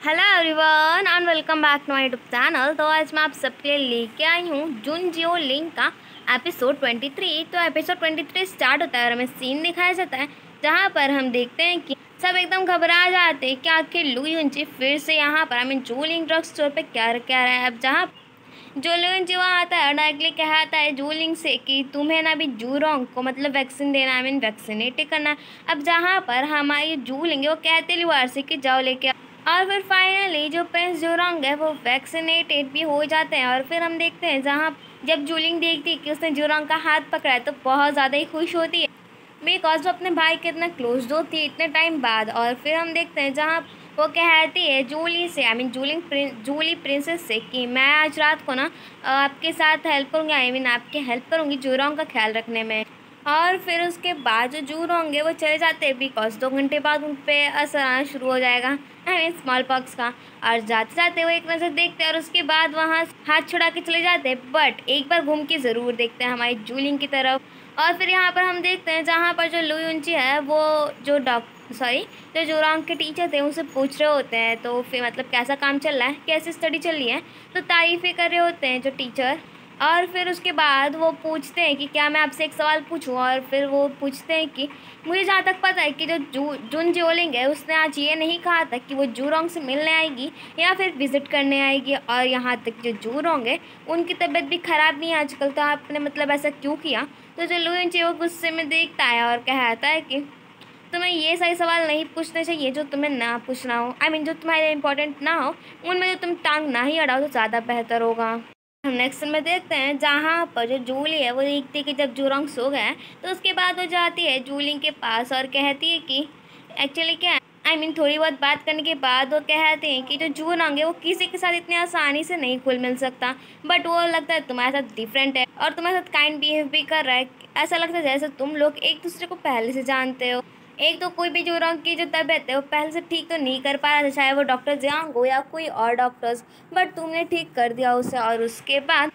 Hello everyone and welcome back to my YouTube channel. तो आज मैं आप सबके लिए लेके आई हूँ जुनजियोलिंग का एपिसोड 23। तो एपिसोड 23 स्टार्ट होता है और हमें सीन दिखाया जाता है जहाँ पर हम देखते हैं कि सब एकदम घबरा जाते हैं कि आखिर लू यूंची फिर से यहाँ पर जूलिंग ड्रग स्टोर पे क्या रहा है। अब जहाँ जो यूंची वहाँ आता है और डायरेक्टली कहता है जूलिंग से कि तुम्हें ना भी जूरोंग को मतलब वैक्सीन देना वैक्सीनेट करना। अब जहाँ पर हमारी जूलिंग है वो कहते लिवार से कि जाओ लेके और फिर फाइनली जो प्रिंस जोरंग है वो वैक्सीनेटेड भी हो जाते हैं। और फिर हम देखते हैं जहाँ जब जूलिंग देखती है कि उसने जोरंग का हाथ पकड़ा है तो बहुत ज़्यादा ही खुश होती है बिकॉज वो अपने भाई के इतना क्लोज दो थी इतने टाइम बाद। और फिर हम देखते हैं जहाँ वो कहती है जूली से जूली प्रिंसेस से कि मैं आज रात को ना आपके साथ हेल्प करूँगी आपकी हेल्प करूँगी जोरंग का ख्याल रखने में। और फिर उसके बाद जो जूर होंगे वो चले जाते हैं बिकॉज 2 घंटे बाद उन पर असर आना शुरू हो जाएगा स्मॉल पॉक्स का। और जाते जाते वो एक नज़र देखते हैं और उसके बाद वहाँ हाथ छुड़ा के चले जाते हैं बट एक बार घूम के ज़रूर देखते हैं हमारी जूलिंग की तरफ। और फिर यहाँ पर हम देखते हैं जहाँ पर जो लू यूंची है वो जो जो जोरांग के टीचर थे उनसे पूछ रहे होते हैं तो फिर मतलब कैसा काम चल रहा है कैसी स्टडी चल रही है तो तारीफ़ें कर रहे होते हैं जो टीचर। और फिर उसके बाद वो पूछते हैं कि क्या मैं आपसे एक सवाल पूछूं। और फिर वो पूछते हैं कि मुझे जहाँ तक पता है कि जो जुन जियोलिंग है उसने आज ये नहीं कहा था कि वो जूरोंग से मिलने आएगी या फिर विज़िट करने आएगी। और यहाँ तक जो जूरोंग है उनकी तबीयत भी ख़राब नहीं है आजकल तो आपने मतलब ऐसा क्यों किया। तो जो लू यूंची वो गुस्से में देखता है और कहता है कि तुम्हें ये सही सवाल नहीं पूछने चाहिए जो तुम्हें ना पूछना हो जो तुम्हारे इंपॉर्टेंट ना हो उनमें जो तुम टांग ना ही अड़ाओ तो ज़्यादा बेहतर होगा। हम नेक्स्ट में देखते हैं जहाँ पर जो जूली है वो देखती है कि जब जूरोंग सो गया है तो उसके बाद वो जाती है जूलिंग के पास और कहती है कि एक्चुअली क्या है थोड़ी बहुत बात करने के बाद वो कहते हैं कि जो जूरोंग है वो किसी के साथ इतनी आसानी से नहीं घुल मिल सकता बट वो लगता है तुम्हारे साथ डिफरेंट है और तुम्हारे साथ काइंड बिहेव भी कर रहा है। ऐसा लगता है जैसे तुम लोग एक दूसरे को पहले से जानते हो। एक तो कोई भी जूरोंग की जो तबीयत है वो पहले से ठीक तो नहीं कर पा रहा था चाहे वो डॉक्टर जियांग हो या कोई और डॉक्टर्स बट तुमने ठीक कर दिया उसे। और उसके बाद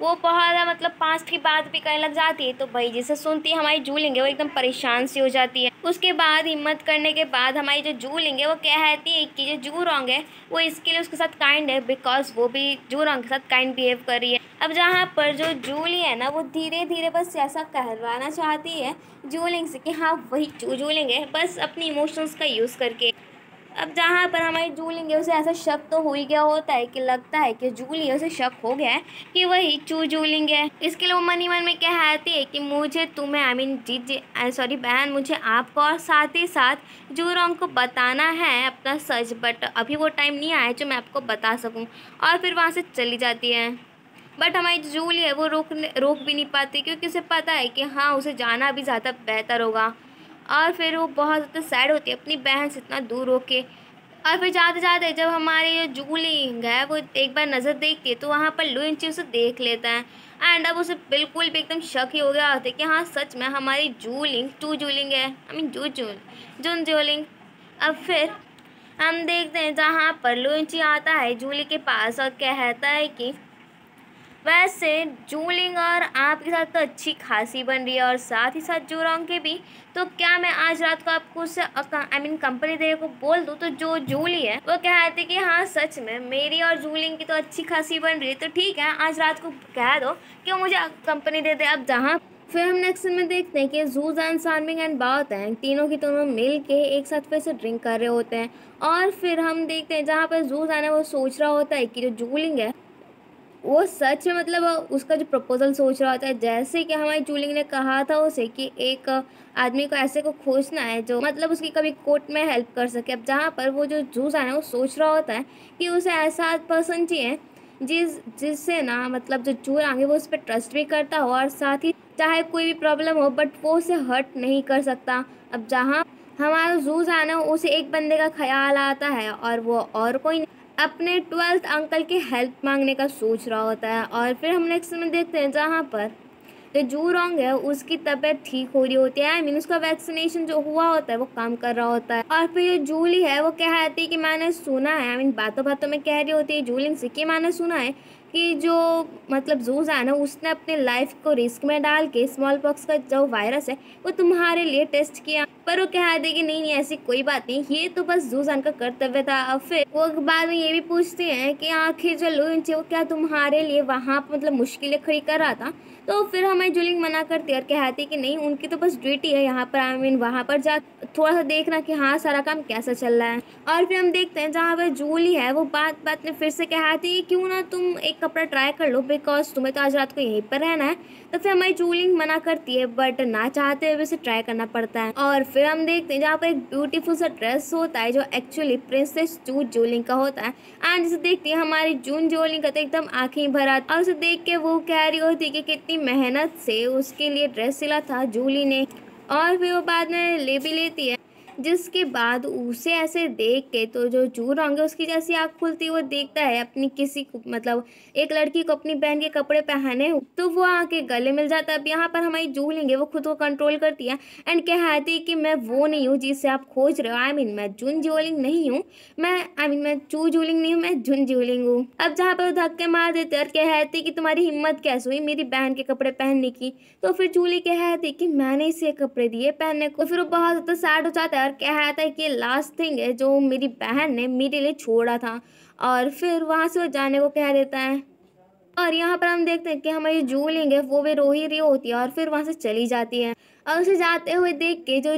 वो बहुत मतलब पास की बात भी करने लग जाती है तो भाई जैसे सुनती है हमारी जूलिंग है वो एकदम परेशान सी हो जाती है। उसके बाद हिम्मत करने के बाद हमारी जो जूलिंग है वो कहती है कि जो जूरोंग है वो इसके लिए उसके साथ काइंड है बिकॉज वो भी जूरोंग के साथ काइंड बिहेव कर रही है। अब जहाँ पर जो जूली है ना वो धीरे धीरे बस ऐसा कहलवाना चाहती है जूलिंग से कि हाँ वही जूलिंग है बस अपनी इमोशंस का यूज़ करके। अब जहाँ पर हमारी जूलिंग है उसे ऐसा शक तो हो ही गया होता है कि लगता है कि जूली उसे शक हो गया है कि वही जूलिंग है। इसके लिए वो मन ही मन में कहती है कि मुझे तुम्हें जी सॉरी बहन मुझे आपको और साथ ही साथ जूरोंग को बताना है अपना सच बट अभी वो टाइम नहीं आया जो मैं आपको बता सकूँ। और फिर वहाँ से चली जाती है बट हमारी जो जूली है वो रोक भी नहीं पाती क्योंकि उसे पता है कि हाँ उसे जाना भी ज़्यादा बेहतर होगा। और फिर वो बहुत ज़्यादा सैड होती है अपनी बहन से इतना दूर होके। और फिर जाते जाते जब हमारी जो जूलिंग है वो एक बार नज़र देखती है तो वहाँ पर लू यूंची उसे देख लेता है एंड अब उसे बिल्कुल भी एकदम शक ही हो गया होता है कि हाँ सच में हमारी जूलिंग है जुन जियोलिंग। अब फिर हम देखते हैं जहाँ पर लू यूंची आता है जूली के पास और कहता है कि वैसे जूलिंग और आपके साथ तो अच्छी खासी बन रही है और साथ ही साथ जूरोंग के भी। तो क्या मैं आज रात को आपको उससे कंपनी देने को बोल दूँ। तो जो जूली है वो कहती कि हाँ सच में मेरी और जूलिंग की तो अच्छी खासी बन रही है तो ठीक है आज रात को कह दो कि वो मुझे कंपनी दे दे। अब जहाँ फिर हम नेक्स्ट में देखते हैं कि जूजान सानमिंग एंड बाओ तैंग तीनों की दोनों मिल के एक साथ फिर से ड्रिंक कर रहे होते हैं। और फिर हम देखते हैं जहाँ पर जूजान है वो सोच रहा होता है कि जो जूलिंग है वो सच में मतलब उसका जो प्रपोजल सोच रहा होता है जैसे कि हमारी जूलिंग ने कहा था उसे कि एक आदमी को ऐसे को खोजना है जो मतलब उसकी कभी कोर्ट में हेल्प कर सके। अब जहाँ पर वो जो जूस है ना वो सोच रहा होता है कि उसे ऐसा पर्सन चाहिए जिससे ना मतलब जो चूर आगे वो उस पर ट्रस्ट भी करता हो और साथ ही चाहे कोई भी प्रॉब्लम हो बट वो उसे हर्ट नहीं कर सकता। अब जहाँ हमारा जूस है ना उसे एक बंदे का ख्याल आता है और वो और कोई अपने 12th अंकल की हेल्प मांगने का सोच रहा होता है। और फिर हम नेक्स्ट में देखते हैं जहाँ पर जो जूरोंग है उसकी तबीयत ठीक हो रही होती है उसका वैक्सीनेशन जो हुआ होता है वो काम कर रहा होता है। और फिर जो जूली है वो कहती है कि मैंने सुना है बातों बातों में कह रही होती है जूलिंग से कि मैंने सुना है क्योंकि जो मतलब जूजान है उसने अपने लाइफ को रिस्क में डाल के स्मॉल पॉक्स का जो वायरस है वो तुम्हारे लिए टेस्ट किया, पर वो कह दे कि नहीं ऐसी कोई बात नहीं, ये तो बस जूजान का कर्तव्य था। अब फिर वो बाद में ये भी पूछते हैं कि आखिर जो लुइन वो क्या तुम्हारे लिए वहाँ मतलब मुश्किलें खड़ी कर रहा था। तो फिर हमें जूलिंग मना करती है और कहती है कि नहीं, उनकी तो बस ड्यूटी है यहाँ पर, आई मीन वहाँ पर जा थोड़ा सा देखना कि हाँ सारा काम कैसा चल रहा है। और फिर हम देखते हैं जहाँ पर जूली है वो बात बात में फिर से कहती है क्यों ना तुम एक कपड़ा ट्राई कर लो, बिकॉज तुम्हें तो आज रात को यहीं पर रहना है। तो फिर हमारी जूलिंग मना करती है, बट ना चाहते हुए उसे ट्राई करना पड़ता है। और फिर हम देखते हैं जहाँ पर एक ब्यूटीफुल सा ड्रेस होता है जो एक्चुअली प्रिंसेस जूलिंग का होता है। एंड जिसे देखती है हमारी जून जूलिंग का तो एकदम आँखें भरा, और उसे देख के वो कह रही होती है कि कितनी मेहनत से उसके लिए ड्रेस सिला था जूली ने। और फिर वो बाद में ले भी लेती है, जिसके बाद उसे ऐसे देख के तो जो जूर होंगे उसकी जैसी आँख खुलती वो देखता है अपनी किसी को मतलब एक लड़की को अपनी बहन के कपड़े पहने, तो वो आके गले मिल जाता है। अब यहाँ पर हमारी जू लेंगे वो खुद को कंट्रोल करती है एंड कहती है कि मैं वो नहीं हूँ जिसे आप खोज रहे हो, आई मीन मैं जून जूलिंग नहीं हूँ, मैं चू जूलिंग नहीं हूँ, मैं जुन जूलिंग हूँ। अब जहाँ पर वो धक्के मार देते और कहती कि तुम्हारी हिम्मत कैसे हुई मेरी बहन के कपड़े पहनने की। तो फिर जूली कहती कि मैंने इसे कपड़े दिए पहनने को। फिर वो बहुत ज़्यादा सैड हो जाता है और कहता है कि लास्ट थिंग है जो मेरी बहन ने मेरे लिए छोड़ा था, और फिर वहाँ से वो जाने को कह देता है। और यहाँ पर हम देखते हैं कि हमारी जूलिंग है वो भी रो ही रही होती है और फिर वहाँ से चली जाती है। और उसे जाते हुए देख के जो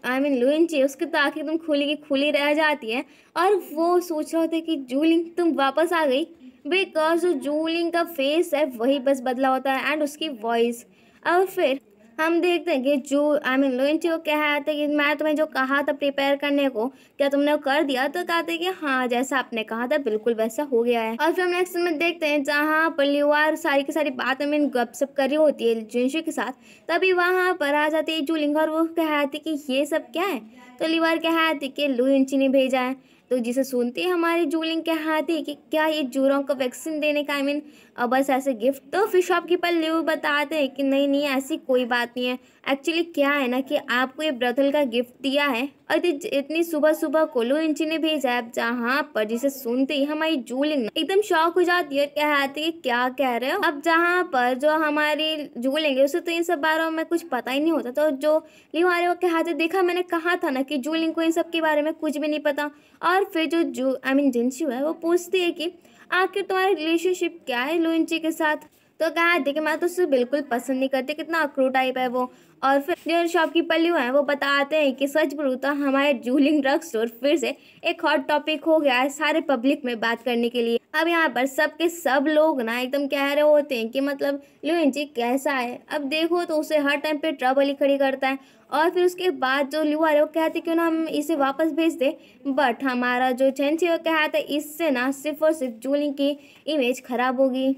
लुइंची उसकी तो आँखें एकदम खुली की खुली रह जाती है और वो सोच रहा होता है कि जूलिंग तुम वापस आ गई, बिकॉज जो जूलिंग का फेस है वही बस बदला होता है एंड उसकी वॉइस। और फिर हम देखते हैं कि जो लुइंची को कहते हैं कि मैं तुम्हें जो कहा था प्रिपेयर करने को क्या तुमने वो कर दिया, तो कहते हैं कि हाँ जैसा आपने कहा था बिल्कुल वैसा हो गया है। और फिर हम नेक्स्ट में देखते हैं जहाँ पर लिवार सारी की सारी बात गपशप कर रही होती है जिनशु के साथ, तभी वहाँ पर आ जाती है जूलिंग और वो कहती कि ये सब क्या है। तो लिवार कहती कि लुइंची ने भेजा है। तो जिसे सुनती है हमारी जूलिंग कहती है कि क्या ये जूरों को वैक्सीन देने का बस ऐसे गिफ्ट। तो फिर शॉपकीपर लिव बताते हैं कि नहीं नहीं ऐसी कोई बात नहीं है, एक्चुअली क्या है ना कि आपको ये ब्रथल का गिफ्ट दिया है और इतनी सुबह सुबह को लुइंची ने भेजा है। जहाँ पर जिसे सुनते ही हमारी जूलिंग एकदम शॉक हो जाती है, कहती है क्या कह रहे हो। अब जहाँ पर जो हमारी जूलिंग है उसे तो इन सब बारे में कुछ पता ही नहीं होता, तो जो लिव आ रहे वो कहते देखा मैंने कहा था ना कि जूलिंग को इन सब के बारे में कुछ भी नहीं पता। और फिर जो जिनशु है वो पूछती है कि आखिर तुम्हारा रिलेशनशिप क्या है लुइंची के साथ। तो कहते कि मैं तो उसे बिल्कुल पसंद नहीं करती, कितना अक्रू टाइप है वो। और फिर जो शॉपकीपर लिव है वो बताते हैं कि सच बोलूं तो हमारे जूलिंग ड्रग स्टोर फिर से एक हॉट टॉपिक हो गया है सारे पब्लिक में बात करने के लिए। अब यहाँ पर सबके सब लोग ना एकदम कह रहे होते हैं कि मतलब लुइंची कैसा है। अब देखो तो उसे हर टाइम पे ट्रबल ही खड़ी करता है। और फिर उसके बाद जो लिव आ रहे वो कहते क्यों ना हम इसे वापस भेज दे, बट हमारा जो चेंची वो कहता है इससे ना सिर्फ और सिर्फ जूलिंग की इमेज खराब होगी।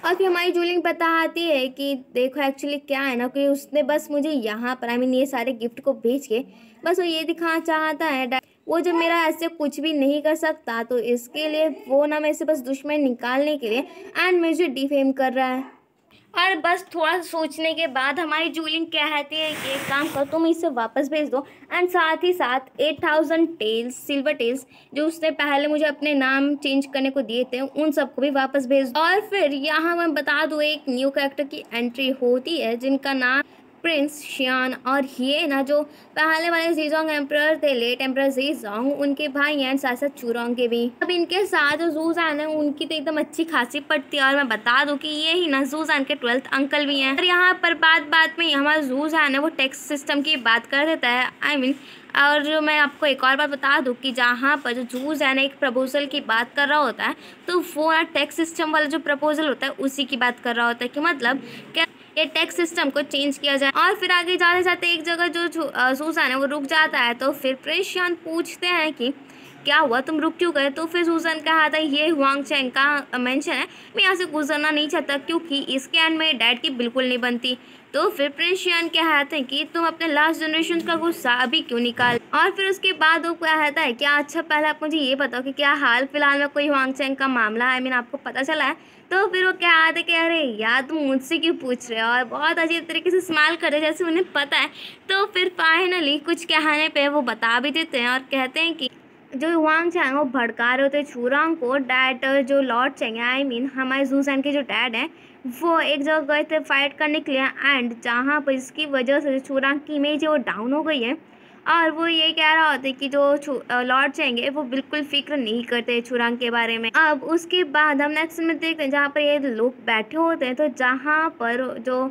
और फिर हमारी जूलिंग बताती है कि देखो एक्चुअली क्या है ना कि उसने बस मुझे यहाँ पर ये सारे गिफ्ट को भेज के बस वो ये दिखाना चाहता है वो जो मेरा ऐसे कुछ भी नहीं कर सकता, तो इसके लिए वो ना मेरे से बस दुश्मन निकालने के लिए एंड मुझे डिफेम कर रहा है। और बस थोड़ा सा सोचने के बाद हमारी जूलिंग कहती है कि एक काम करो तुम इसे वापस भेज दो एंड साथ ही साथ 8000 टेल्स सिल्वर टेल्स जो उसने पहले मुझे अपने नाम चेंज करने को दिए थे उन सबको भी वापस भेज दो। और फिर यहाँ मैं बता दूँ एक न्यू कैरेक्टर की एंट्री होती है जिनका नाम प्रिंस शियान, और ये ना जो पहले वाले जीजोंग एम्परर थे लेट एम्परर जीजोंग उनके भाई एंड साथ साथ चूरोंग के भी। अब इनके साथ जो जूजान है उनकी तो एकदम अच्छी खासी पड़ती है। और मैं बता दूं कि ये ही ना जूजान के 12th अंकल भी हैं। और यहाँ पर बात में हमारा जूजान है वो टैक्स सिस्टम की बात कर देता है और जो मैं आपको एक और बात बता दूं कि जहाँ पर जो जूजान एक प्रपोजल की बात कर रहा होता है तो वो ना टैक्स सिस्टम वाला जो प्रपोजल होता है उसी की बात कर रहा होता है कि मतलब क्या ये टैक्स सिस्टम को चेंज किया जाए। और फिर आगे जाते जाते एक जगह जो जूजान है वो रुक जाता है, तो फिर प्रिंस शियान पूछते हैं कि क्या हुआ तुम रुक क्यों गए। तो फिर जूजान कहा था ये हुआंग चैंग का मेंशन है, मैं यहाँ से गुजरना नहीं चाहता क्योंकि इसके एंड मेरे डैड की बिल्कुल नहीं बनती। तो फिर प्रिंस शियान कहते हैं कि तुम अपने लास्ट जनरेशन का गुस्सा अभी क्यों निकाल। और फिर उसके बाद वो कहता है क्या अच्छा पहले आप मुझे ये बताओ कि क्या हाल फिलहाल में कोई हुआंग चैंग का मामला आपको पता चला है। तो फिर वो कहते कि अरे यार तुम मुझसे क्यों पूछ रहे हो, और बहुत अजीब तरीके से स्माइल कर रहे जैसे उन्हें पता है। तो फिर फाइनली कुछ कहने पे वो बता भी देते हैं और कहते हैं कि जो वांग चांग वो भड़का रहे होते छूरांग को डैड जो लॉर्ड चेंग आई मीन हमारे जूसैन के जो डैड हैं वो एक जगह गए थे फाइट करने के लिए एंड जहाँ पर इसकी वजह से छूरांग की इमेज है वो डाउन हो गई है और वो ये कह रहा होता है कि जो लॉर्ड चेंग है वो बिल्कुल फिक्र नहीं करते छुरांग के बारे में। अब उसके बाद हम नेक्स्ट में देखते हैं जहाँ पर ये लोग बैठे होते हैं तो जहाँ पर जो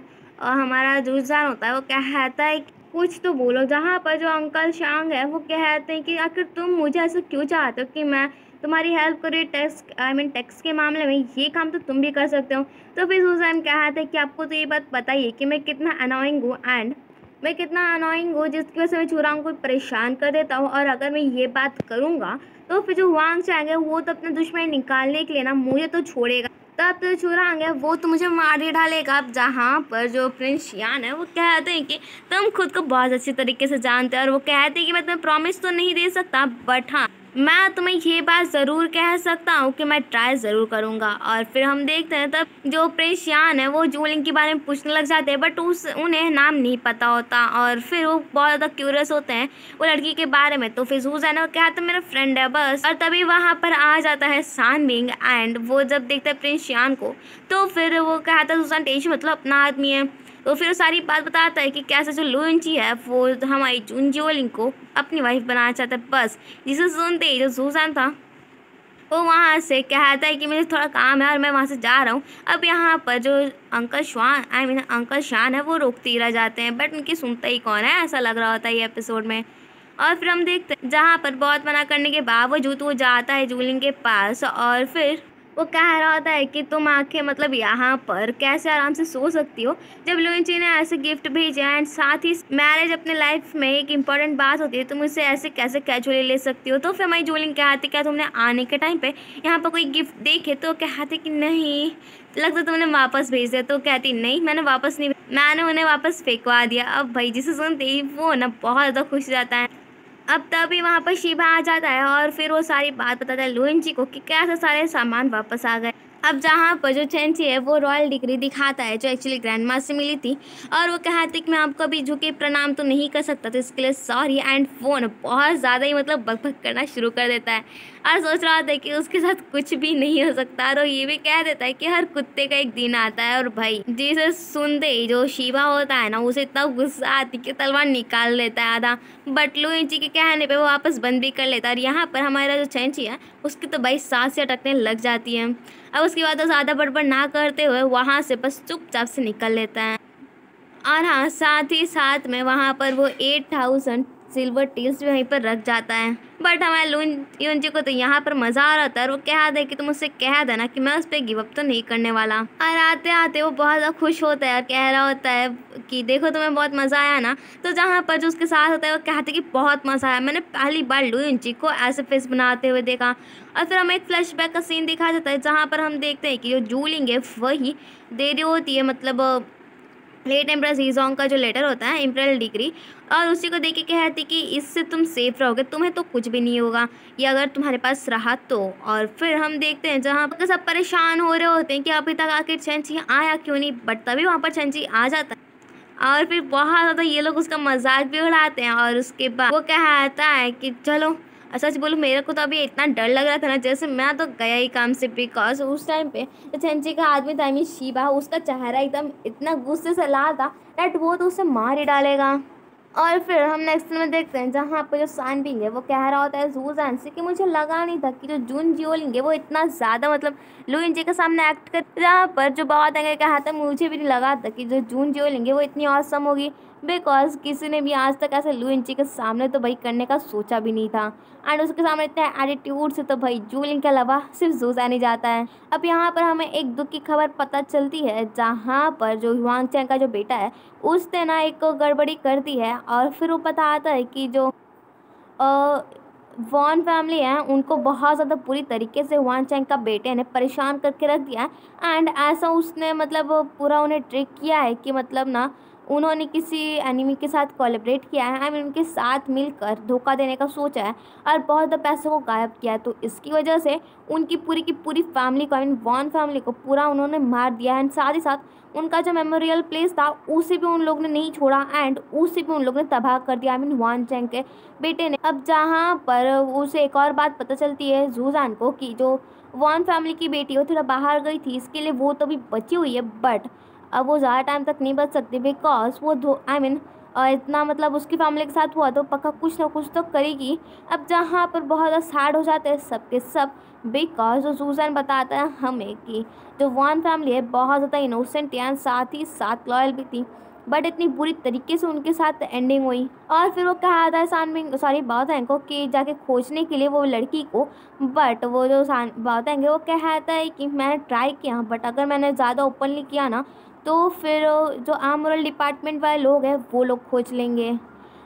हमारा जुजान होता है वो कहता है कुछ तो बोलो, जहाँ पर जो अंकल शांग है वो कहते हैं कि आखिर तुम मुझे ऐसा क्यों चाहते हो कि मैं तुम्हारी हेल्प करूँ टैक्स के मामले में, ये काम तो तुम भी कर सकते हो। तो फिर सुजान कहते हैं कि आपको तो ये बात पता ही है कि मैं कितना अनोइंग हूँ एंड मैं कितना अनोइंग हूँ जिसकी वजह से मैं छुरांग को परेशान कर देता हूँ और अगर मैं ये बात करूँगा तो फिर जो वांग चांग है वो तो अपना दुश्मनी निकालने के लिए ना मुझे तो छोड़ेगा, तब तो छुरांग है वो तो मुझे मार ही डालेगा। अब जहाँ पर जो प्रिंस यान है वो कहते हैं कि तुम खुद को बहुत अच्छी तरीके से जानते हो और वो कहते हैं कि मैं तुम्हें प्रॉमिस तो नहीं दे सकता बट हाँ मैं तुम्हें ये बात ज़रूर कह सकता हूँ कि मैं ट्राई ज़रूर करूँगा। और फिर हम देखते हैं तब जो प्रिंस यान है वो जूलिंग के बारे में पूछने लग जाते हैं बट उन्हें नाम नहीं पता होता और फिर वो बहुत ज़्यादा क्यूरियस होते हैं वो लड़की के बारे में। तो फिर सूजन है वो कहता है मेरा फ्रेंड है बस, और तभी वहाँ पर आ जाता है सान बिंग एंड वो जब देखता है प्रिंस यान को तो फिर वो कहता है सूजन टेंशन मतलब अपना आदमी है। तो फिर सारी बात बताता है कि कैसे जो लुइंची है वो हमारी जून जियोलिंग को अपनी वाइफ बनाना चाहता है। बस जिसे सुनते ही जो सूजान था वो वहाँ से कहता है कि मुझे थोड़ा काम है और मैं वहाँ से जा रहा हूँ। अब यहाँ पर जो अंकल शान है वो रोकते ही रह जाते हैं बट उनकी सुनता ही कौन है, ऐसा लग रहा होता है ये एपिसोड में। और फिर हम देखते हैं जहाँ पर बहुत मना करने के बावजूद वो जाता है जूलिंग के पास और फिर वो कह रहा होता है कि तुम आके मतलब यहाँ पर कैसे आराम से सो सकती हो जब लुइंची ने ऐसे गिफ्ट भेजे एंड साथ ही मैरिज अपने लाइफ में एक इम्पॉर्टेंट बात होती है, तुम इसे ऐसे कैसे कैजुअली ले सकती हो। तो फिर हमारी जूलिंग कहती क्या तुमने आने के टाइम पे यहाँ पर कोई गिफ्ट देखे, तो कहते कि नहीं लगता तुमने वापस भेज दिया। तो कहती नहीं मैंने वापस नहीं, मैंने उन्हें वापस फेंकवा दिया। अब भाई जिसे सुनते ही वो ना बहुत ज़्यादा खुश हो जाता है। अब तभी वहाँ पर शिबा आ जाता है और फिर वो सारी बात बताता है लुइंची को कि कैसे सारे सामान वापस आ गए। अब जहाँ पर जो चेंची है वो रॉयल डिग्री दिखाता है जो एक्चुअली ग्रैंड माँ से मिली थी और वो कहती कि मैं आपको अभी झुके प्रणाम तो नहीं कर सकता, तो इसके लिए सॉरी। एंड फोन बहुत ज़्यादा ही मतलब बकबक करना शुरू कर देता है और सोच रहा था कि उसके साथ कुछ भी नहीं हो सकता और वो ये भी कह देता है कि हर कुत्ते का एक दिन आता है। और भाई जिसे सुनते ही जो शिबा होता है ना उसे इतना गुस्सा आती कि तलवार निकाल लेता है आधा, बट लुइंची के कहने पे वो वापस बंद भी कर लेता है। और यहाँ पर हमारा जो चेंची है उसकी तो भाई सांसें अटकने लग जाती हैं। अब उसके बाद वो ज़्यादा बड़बड़ ना करते हुए वहाँ से बस चुपचाप से निकल लेता है। और हाँ साथ ही साथ में वहाँ पर वो 8000 सिल्वर टील्स भी वहीं पर रख जाता है। बट हमारे लुइंची को तो यहाँ पर मज़ा आ रहा था और वो कह दे कि तुम उससे कह देना कि मैं उस पर गिव अप तो नहीं करने वाला। और आते आते वो बहुत ज़्यादा खुश होता है और कह रहा होता है कि देखो तुम्हें बहुत मज़ा आया ना। तो जहाँ पर जो उसके साथ होता है वो कहते कि बहुत मज़ा आया, मैंने पहली बार लुइंची को ऐसे फेस बनाते हुए देखा। और फिर हमें एक फ्लैशबैक का सीन दिखा जाता है जहाँ पर हम देखते हैं कि जो जूलिंग है वही दे रही होती है मतलब लेट एम्परर सीजोंग का जो लेटर होता है इम्पीरियल डिग्री, और उसी को देख के कहती कि इससे तुम सेफ रहोगे, तुम्हें तो कुछ भी नहीं होगा ये अगर तुम्हारे पास रहा तो। और फिर हम देखते हैं जहाँ पर सब परेशान हो रहे होते हैं कि अभी तक आखिर चेंची आया क्यों नहीं, बट तभी वहाँ पर चेंची आ जाता है और फिर बहुत ज़्यादा ये लोग उसका मजाक भी उड़ाते हैं। और उसके बाद वो कहता है कि चलो सच बोलूँ मेरे को तो अभी इतना डर लग रहा था ना जैसे मैं तो गया ही काम से, बिकॉज उस टाइम पे जो चेंची का आदमी था मीन शिबा उसका चेहरा एकदम इतना गुस्से से लाल था दैट वो तो उसे मार ही डालेगा। और फिर हम नेक्स्ट में देखते हैं जहाँ पर जो सान बिंग है वो कह रहा होता है जूजान से कि मुझे लगा नहीं था कि जो जून जियोलिंग है वो इतना ज़्यादा मतलब लुइंची के सामने एक्ट कर, जहाँ पर जो बहुत आगे कहा था मुझे भी नहीं लगा था कि जो जून जियोलिंग है वो इतनी ऑसम होगी, बिकॉज किसी ने भी आज तक ऐसे लुइंची के सामने तो भाई करने का सोचा भी नहीं था। एंड उसके सामने इतने एटीट्यूड से तो भाई जूलिंग के अलावा सिर्फ जूजान ही जाता है। अब यहाँ पर हमें एक दुख की खबर पता चलती है जहाँ पर जो ह्वांग चैंग का जो बेटा है उसने ना एक गड़बड़ी कर दी है और फिर वो पता आता है कि जो वॉन फैमिली है उनको बहुत ज़्यादा पूरी तरीके से ह्वांग चैंग का बेटे ने परेशान करके रख दिया है। एंड ऐसा उसने मतलब पूरा उन्हें ट्रिक किया है कि मतलब ना उन्होंने किसी एनिमी के साथ कोलैबोरेट किया है, आई मीन उनके साथ मिलकर धोखा देने का सोचा है और बहुत ज़्यादा पैसों को गायब किया है। तो इसकी वजह से उनकी पूरी की पूरी फैमिली को, आई मीन वॉन फैमिली को पूरा उन्होंने मार दिया है। एंड साथ ही साथ उनका जो मेमोरियल प्लेस था उसे भी उन लोगों ने नहीं छोड़ा एंड उसे भी उन लोगों ने तबाह कर दिया, आई मीन वान चैंग के बेटे ने। अब जहाँ पर उसे एक और बात पता चलती है जूजान को कि जो वॉन फैमिली की बेटी वो थोड़ा बाहर गई थी, इसके लिए वो तो भी बची हुई है, बट अब वो ज़्यादा टाइम तक नहीं बच सकती बिकॉज वो आई मीन इतना मतलब उसकी फैमिली के साथ हुआ तो पक्का कुछ ना कुछ तो करेगी। अब जहाँ पर बहुत ज़्यादा सैड हो जाते हैं सब के सब बिकॉज जो सूजन बताता है हमें कि जो वॉन फैमिली है बहुत ज़्यादा इनोसेंट है, साथ ही साथ लॉयल भी थी, बट इतनी बुरी तरीके से उनके साथ एंडिंग हुई। और फिर वो कहा था सानमिंग सॉरी बाओ को कि जाके खोजने के लिए वो लड़की को, बट वो जो बाओ वो कहता है कि मैंने ट्राई किया बट अगर मैंने ज़्यादा ओपनली किया ना तो फिर जो आर्मोरल डिपार्टमेंट वाले लोग हैं वो लोग खोज लेंगे।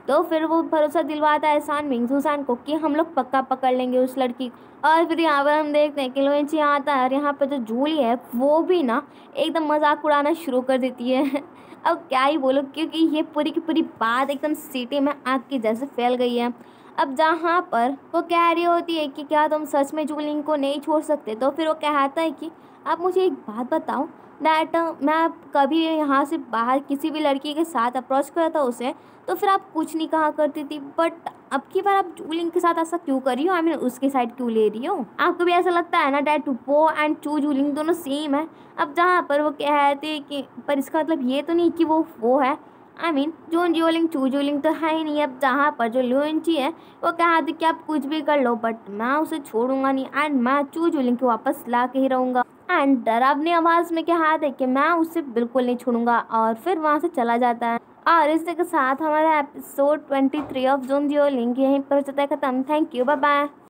तो फिर वो भरोसा दिलवाता है सानमिंग सुसान को कि हम लोग पक्का पकड़ लेंगे उस लड़की को। और फिर यहाँ पर हम देखते हैं कि लोएंची आता है और यहाँ पर जो जूली है वो भी ना एकदम मजाक उड़ाना शुरू कर देती है। अब क्या ही बोलो क्योंकि ये पूरी की पूरी बात एकदम सिटी में आग की जैसे फैल गई है। अब जहाँ पर वो कह रही होती है कि क्या तुम सच में जूलिंग को नहीं छोड़ सकते, तो फिर वो कहता है कि आप मुझे एक बात बताओ दैट मैं कभी यहाँ से बाहर किसी भी लड़की के साथ अप्रोच करा था उसे तो फिर आप कुछ नहीं कहा करती थी, बट अब की बार आप जूलिंग के साथ ऐसा क्यों कर रही हो, आई मीन उसकी साइड क्यों ले रही हो? आपको भी ऐसा लगता है ना डैट वो एंड चू जूलिंग दोनों सेम है? अब जहाँ पर वो कहते कि पर इसका मतलब ये तो नहीं कि वो है, आई मीन जोन जियोलिंग चू जूलिंग तो है ही नहीं। अब जहाँ पर जो लुएंची है वो कहती कि आप कुछ भी कर लो बट मैं उसे छोड़ूंगा नहीं एंड मैं चू जूलिंग को वापस ला के ही रहूँगा। एंड डरावनी आवाज़ में कहा है कि मैं उसे बिल्कुल नहीं छोड़ूंगा और फिर वहाँ से चला जाता है। और इसी के साथ हमारा एपिसोड 23 ऑफ जोन जियोलिंग यहीं पर होता है ख़त्म। Thank you, bye bye.